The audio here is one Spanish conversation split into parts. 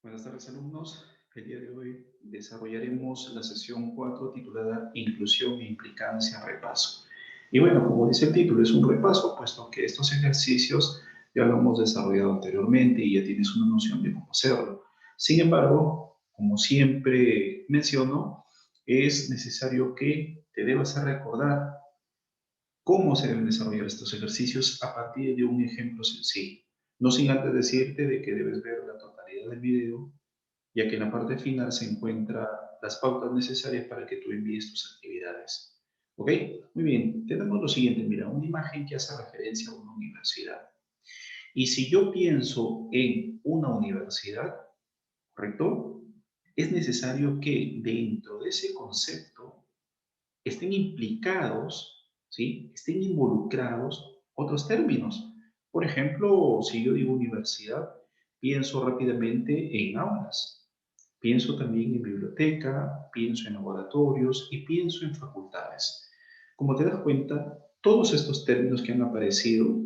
Buenas tardes, alumnos. El día de hoy desarrollaremos la sesión 4 titulada Inclusión e Implicancia Repaso. Y bueno, como dice el título, es un repaso, puesto que estos ejercicios ya lo hemos desarrollado anteriormente y ya tienes una noción de cómo hacerlo. Sin embargo, como siempre menciono, es necesario que te debas a recordar cómo se deben desarrollar estos ejercicios a partir de un ejemplo sencillo. No sin antes decirte de que debes ver la totalidad del video, ya que en la parte final se encuentran las pautas necesarias para que tú envíes tus actividades. ¿Ok? Muy bien, tenemos lo siguiente, mira, una imagen que hace referencia a una universidad. Y si yo pienso en una universidad, ¿correcto? Es necesario que dentro de ese concepto estén implicados, ¿sí? Estén involucrados otros términos. Por ejemplo, si yo digo universidad, pienso rápidamente en aulas, pienso también en biblioteca, pienso en laboratorios y pienso en facultades. Como te das cuenta, todos estos términos que han aparecido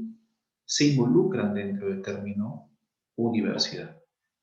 se involucran dentro del término universidad.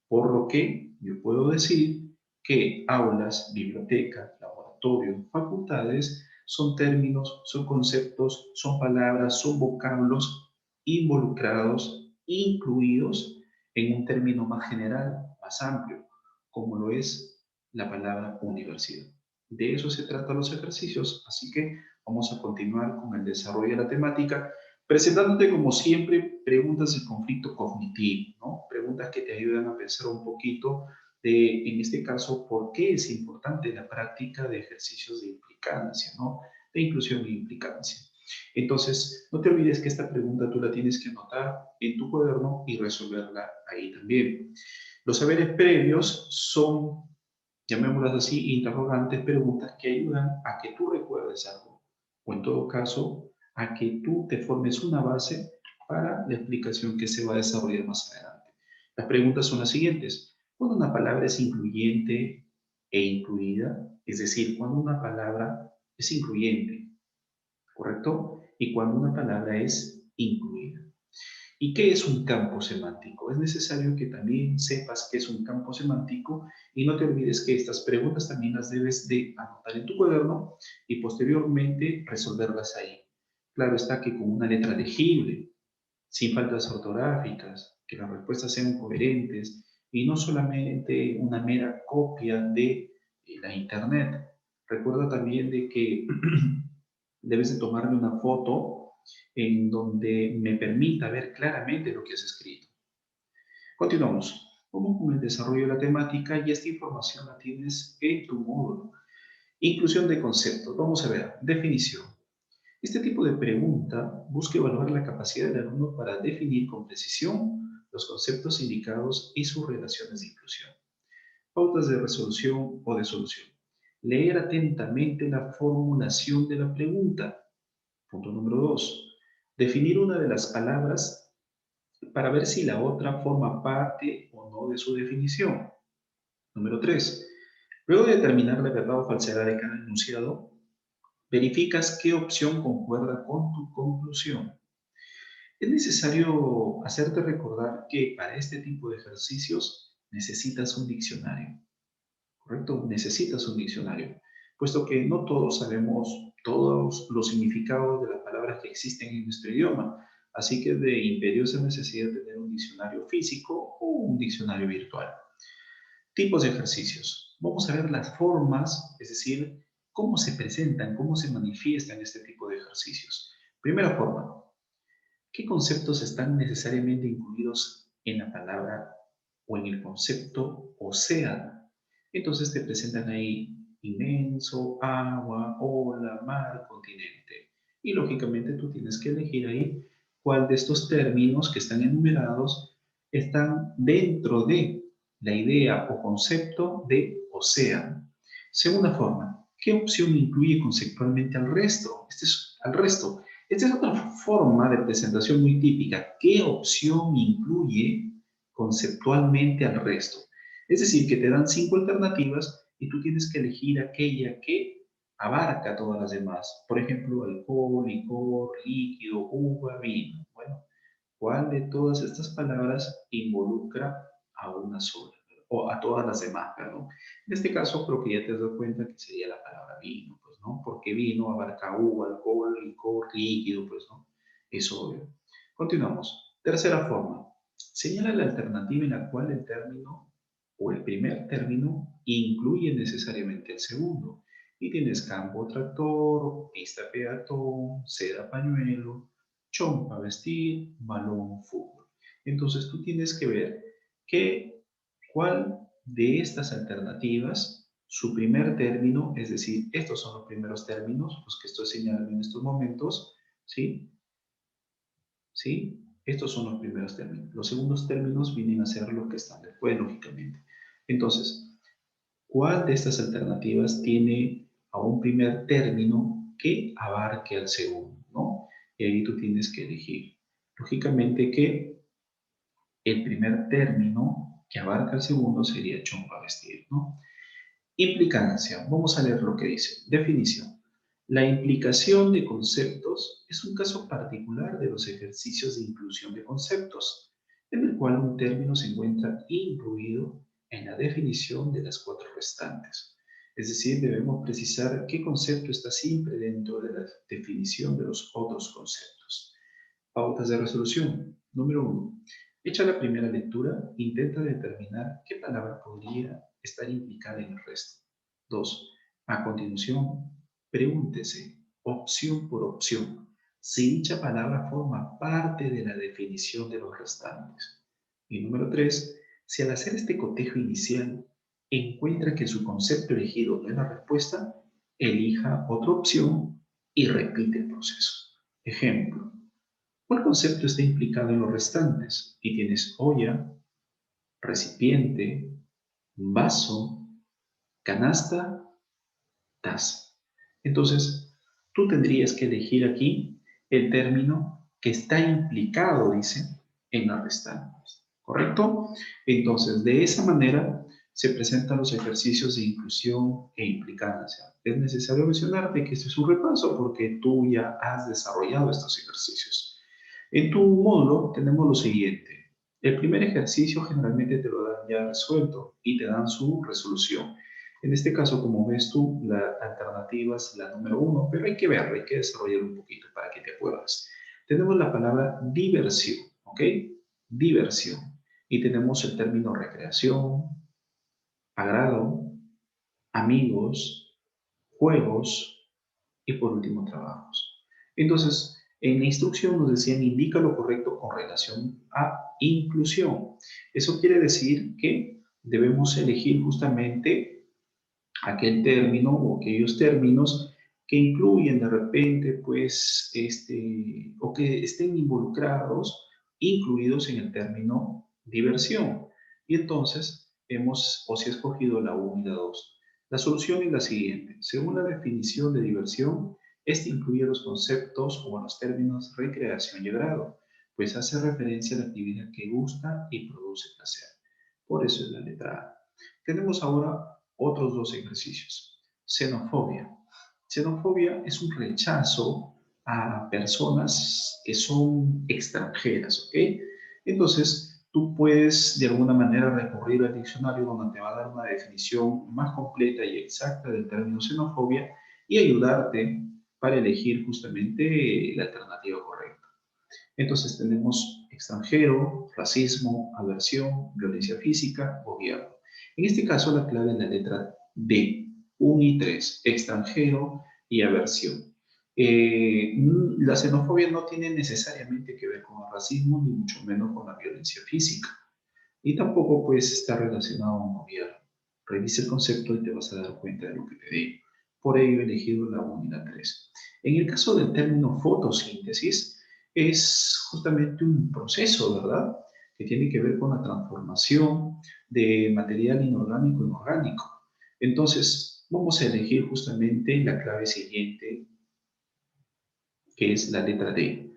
Por lo que yo puedo decir que aulas, biblioteca, laboratorio, facultades son términos, son conceptos, son palabras, son vocablos involucrados, incluidos en un término más general, más amplio, como lo es la palabra universidad. De eso se tratan los ejercicios, así que vamos a continuar con el desarrollo de la temática presentándote como siempre preguntas de conflicto cognitivo, ¿no? Preguntas que te ayudan a pensar un poquito de, en este caso, por qué es importante la práctica de ejercicios de implicancia, ¿no? De inclusión e implicancia. Entonces, no te olvides que esta pregunta tú la tienes que anotar en tu cuaderno y resolverla ahí también. Los saberes previos son, llamémoslas así, interrogantes, preguntas que ayudan a que tú recuerdes algo, o en todo caso, a que tú te formes una base para la explicación que se va a desarrollar más adelante. Las preguntas son las siguientes. Cuando una palabra es incluyente e incluida, es decir, cuando una palabra es incluyente, ¿correcto? Y cuando una palabra es incluida. ¿Y qué es un campo semántico? Es necesario que también sepas qué es un campo semántico y no te olvides que estas preguntas también las debes de anotar en tu cuaderno y posteriormente resolverlas ahí. Claro está que con una letra legible, sin faltas ortográficas, que las respuestas sean coherentes y no solamente una mera copia de la internet. Recuerda también de que debes de tomarme una foto en donde me permita ver claramente lo que has escrito. Continuamos. Vamos con el desarrollo de la temática y esta información la tienes en tu módulo. Inclusión de conceptos. Vamos a ver. Definición. Este tipo de pregunta busca evaluar la capacidad del alumno para definir con precisión los conceptos indicados y sus relaciones de inclusión. Pautas de resolución o de solución. Leer atentamente la formulación de la pregunta. Punto número 2. Definir una de las palabras para ver si la otra forma parte o no de su definición. Número 3. Luego de determinar la verdad o falsedad de cada enunciado, verificas qué opción concuerda con tu conclusión. Es necesario hacerte recordar que para este tipo de ejercicios necesitas un diccionario, ¿correcto? Necesitas un diccionario, puesto que no todos sabemos todos los significados de las palabras que existen en nuestro idioma, así que es de imperiosa necesidad tener un diccionario físico o un diccionario virtual. Tipos de ejercicios. Vamos a ver las formas, es decir, cómo se presentan, cómo se manifiestan este tipo de ejercicios. Primera forma, ¿qué conceptos están necesariamente incluidos en la palabra o en el concepto océano? Entonces te presentan ahí inmenso, agua, ola, mar, continente. Y lógicamente tú tienes que elegir ahí cuál de estos términos que están enumerados están dentro de la idea o concepto de océano. Segunda forma, ¿qué opción incluye conceptualmente al resto? Este es al resto. Esta es otra forma de presentación muy típica. ¿Qué opción incluye conceptualmente al resto? Es decir, que te dan 5 alternativas y tú tienes que elegir aquella que abarca todas las demás. Por ejemplo, alcohol, licor, líquido, uva, vino. Bueno, ¿cuál de todas estas palabras involucra a una sola? o a todas las demás, perdón. En este caso creo que ya te has dado cuenta que sería la palabra vino, pues, ¿no? Porque vino abarca uva, alcohol, licor, líquido, pues, ¿no? Es obvio. Continuamos. Tercera forma. Señala la alternativa en la cual el término o el primer término incluye necesariamente el segundo. Y tienes campo tractor, pista peatón, seda pañuelo, chompa vestir, balón fútbol. Entonces tú tienes que ver que, cuál de estas alternativas, su primer término, es decir, estos son los primeros términos, los que estoy señalando en estos momentos, ¿sí? ¿Sí? Estos son los primeros términos. Los segundos términos vienen a ser los que están después, lógicamente. Entonces, ¿cuál de estas alternativas tiene a un primer término que abarque al segundo, ¿no? Y ahí tú tienes que elegir. Lógicamente que el primer término que abarca el segundo sería chompa vestir, ¿no? Implicancia. Vamos a leer lo que dice. Definición. La implicación de conceptos es un caso particular de los ejercicios de inclusión de conceptos, en el cual un término se encuentra incluido en la definición de las cuatro restantes. Es decir, debemos precisar qué concepto está siempre dentro de la definición de los otros conceptos. Pautas de resolución. Número 1. Hecha la primera lectura, intenta determinar qué palabra podría estar implicada en el resto. 2. A continuación, pregúntese, opción por opción, si dicha palabra forma parte de la definición de los restantes. Y número 3. Si al hacer este cotejo inicial encuentra que su concepto elegido no es la respuesta, elija otra opción y repite el proceso. Ejemplo. ¿Cuál concepto está implicado en los restantes? Y tienes olla, recipiente, vaso, canasta, taza. Entonces, tú tendrías que elegir aquí el término que está implicado, dice, en las restantes. ¿Correcto? Entonces, de esa manera se presentan los ejercicios de inclusión e implicancia. Es necesario mencionarte que este es un repaso porque tú ya has desarrollado estos ejercicios. En tu módulo tenemos lo siguiente. El primer ejercicio generalmente te lo dan ya resuelto y te dan su resolución. En este caso, como ves tú, la alternativa es la número 1, pero hay que verla, hay que desarrollarlo un poquito para que te acuerdes. Tenemos la palabra diversión, ¿ok? Diversión. Y tenemos el término recreación, agrado, amigos, juegos y por último trabajos. Entonces, en la instrucción nos decían indica lo correcto con relación a inclusión. Eso quiere decir que debemos elegir justamente aquel término o aquellos términos que incluyen de repente, pues, o que estén involucrados, incluidos en el término diversión. Y entonces hemos, o si escogido la 1 y la 2. La solución es la siguiente. Según la definición de diversión, este incluye los conceptos o los términos recreación y agrado, pues hace referencia a la actividad que gusta y produce placer. Por eso es la letra A. Tenemos ahora otros dos ejercicios. Xenofobia. Xenofobia es un rechazo a personas que son extranjeras, ¿ok? Entonces, tú puedes de alguna manera recurrir al diccionario donde te va a dar una definición más completa y exacta del término xenofobia y ayudarte para elegir justamente la alternativa correcta. Entonces tenemos extranjero, racismo, aversión, violencia física, gobierno. En este caso la clave es la letra D, 1 y 3, extranjero y aversión. La xenofobia no tiene necesariamente que ver con el racismo, ni mucho menos con la violencia física. Y tampoco pues está relacionado a un gobierno. Revisa el concepto y te vas a dar cuenta de lo que te digo. Por ello he elegido la 1 y la 3. En el caso del término fotosíntesis, es justamente un proceso, ¿verdad? Que tiene que ver con la transformación de material inorgánico en orgánico. Entonces, vamos a elegir justamente la clave siguiente, que es la letra D.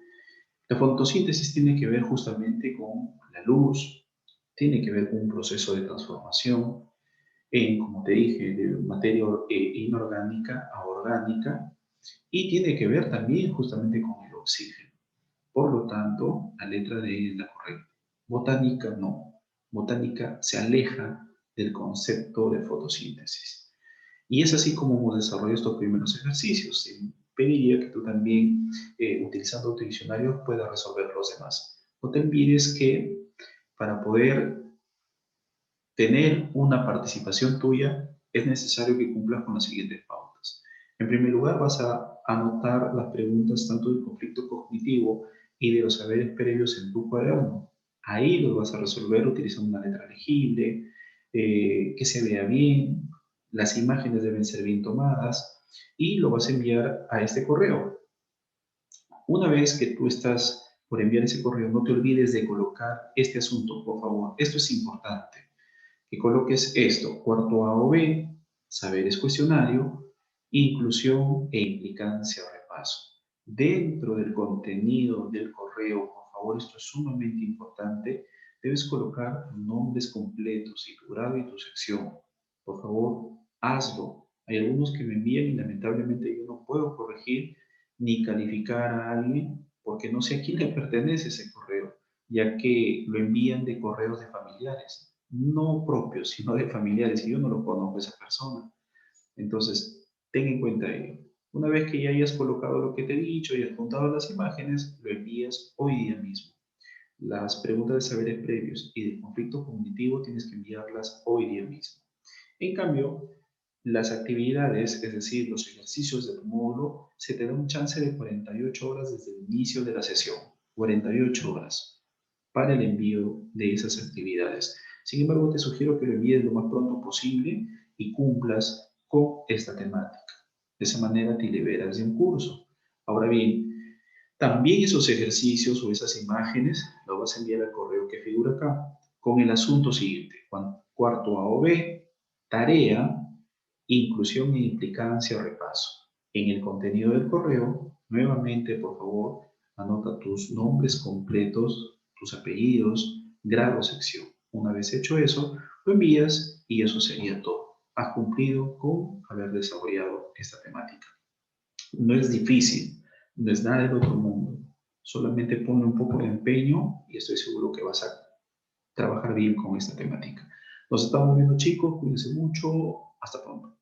La fotosíntesis tiene que ver justamente con la luz, tiene que ver con un proceso de transformación en, como te dije, de materia inorgánica a orgánica y tiene que ver también justamente con el oxígeno. Por lo tanto, la letra D es la correcta. Botánica no. Botánica se aleja del concepto de fotosíntesis. Y es así como hemos desarrollado estos primeros ejercicios. Pediría que tú también, utilizando tu diccionario, puedas resolver los demás. No te olvides que para poder tener una participación tuya, es necesario que cumplas con las siguientes pautas. En primer lugar, vas a anotar las preguntas tanto del conflicto cognitivo y de los saberes previos en tu cuaderno. Ahí los vas a resolver utilizando una letra legible, que se vea bien, las imágenes deben ser bien tomadas y lo vas a enviar a este correo. Una vez que tú estás por enviar ese correo, no te olvides de colocar este asunto, por favor. Esto es importante que coloques esto, cuarto A o B, saberes cuestionario, inclusión e implicancia o repaso. Dentro del contenido del correo, por favor, esto es sumamente importante, debes colocar nombres completos y tu grado y tu sección. Por favor, hazlo. Hay algunos que me envían y lamentablemente yo no puedo corregir ni calificar a alguien porque no sé a quién le pertenece ese correo, ya que lo envían de correos de familiares no propios, sino de familiares, y yo no lo conozco a esa persona. Entonces, ten en cuenta ello. Una vez que ya hayas colocado lo que te he dicho y has juntado las imágenes, lo envías hoy día mismo. Las preguntas de saberes previos y de conflicto cognitivo tienes que enviarlas hoy día mismo. En cambio, las actividades, es decir, los ejercicios de tu módulo, se te da un chance de 48 horas desde el inicio de la sesión. 48 horas para el envío de esas actividades. Sin embargo, te sugiero que lo envíes lo más pronto posible y cumplas con esta temática. De esa manera te liberas de un curso. Ahora bien, también esos ejercicios o esas imágenes lo vas a enviar al correo que figura acá con el asunto siguiente. Cuarto A o B, tarea, inclusión e implicancia o repaso. En el contenido del correo, nuevamente, por favor, anota tus nombres completos, tus apellidos, grado, sección. Una vez hecho eso, lo envías y eso sería todo. Has cumplido con haber desarrollado esta temática. No es difícil, no es nada del otro mundo. Solamente ponle un poco de empeño y estoy seguro que vas a trabajar bien con esta temática. Nos estamos viendo, chicos. Cuídense mucho. Hasta pronto.